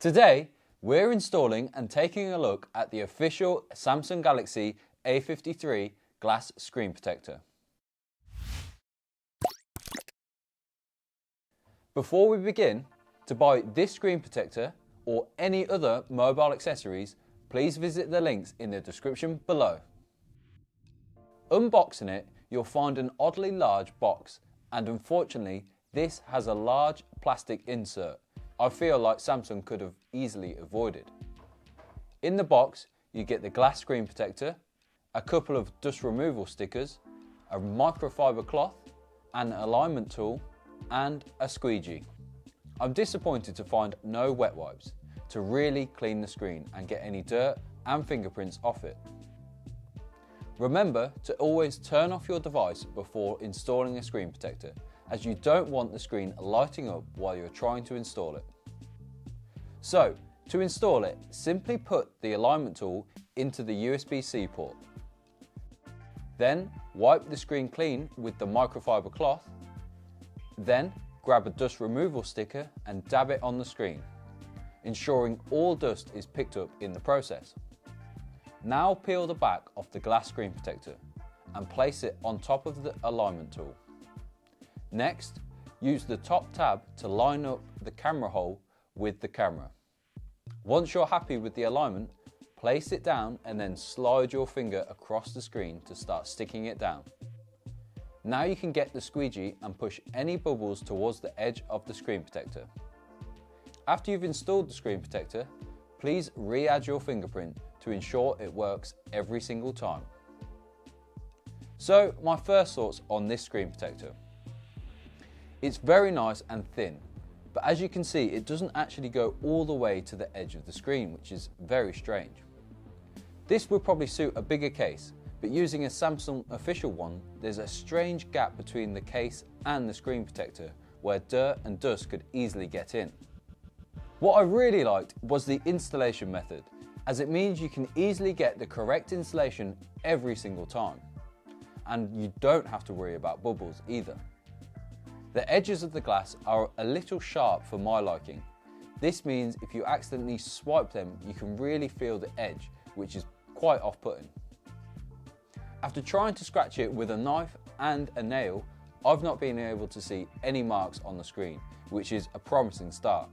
Today, we're installing and taking a look at the official Samsung Galaxy A53 glass screen protector. Before we begin, to buy this screen protector or any other mobile accessories, please visit the links in the description below. Unboxing it, you'll find an oddly large box, and unfortunately, this has a large plastic insert I feel like Samsung could have easily avoided. In the box, you get the glass screen protector, a couple of dust removal stickers, a microfiber cloth, an alignment tool, and a squeegee. I'm disappointed to find no wet wipes to really clean the screen and get any dirt and fingerprints off it. Remember to always turn off your device before installing a screen protector, as you don't want the screen lighting up while you're trying to install it. So, to install it, simply put the alignment tool into the USB-C port. Then, wipe the screen clean with the microfiber cloth. Then, grab a dust removal sticker and dab it on the screen, ensuring all dust is picked up in the process. Now peel the back of the glass screen protector and place it on top of the alignment tool. Next, use the top tab to line up the camera hole with the camera. Once you're happy with the alignment, place it down and then slide your finger across the screen to start sticking it down. Now you can get the squeegee and push any bubbles towards the edge of the screen protector. After you've installed the screen protector, please re-add your fingerprint to ensure it works every single time. So, my first thoughts on this screen protector. It's very nice and thin, but as you can see, it doesn't actually go all the way to the edge of the screen, which is very strange. This would probably suit a bigger case, but using a Samsung official one, there's a strange gap between the case and the screen protector where dirt and dust could easily get in. What I really liked was the installation method, as it means you can easily get the correct installation every single time. And you don't have to worry about bubbles either. The edges of the glass are a little sharp for my liking. This means if you accidentally swipe them, you can really feel the edge, which is quite off-putting. After trying to scratch it with a knife and a nail, I've not been able to see any marks on the screen, which is a promising start.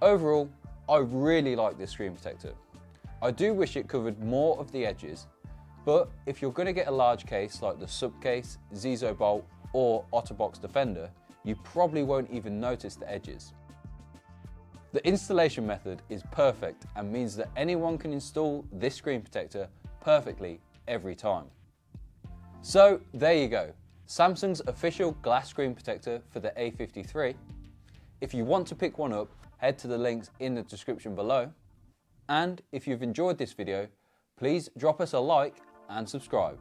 Overall, I really like this screen protector. I do wish it covered more of the edges, but if you're going to get a large case like the Subcase, Zizo Bolt or Otterbox Defender, you probably won't even notice the edges. The installation method is perfect and means that anyone can install this screen protector perfectly every time. So there you go, Samsung's official glass screen protector for the A53. If you want to pick one up, head to the links in the description below. And if you've enjoyed this video, please drop us a like and subscribe.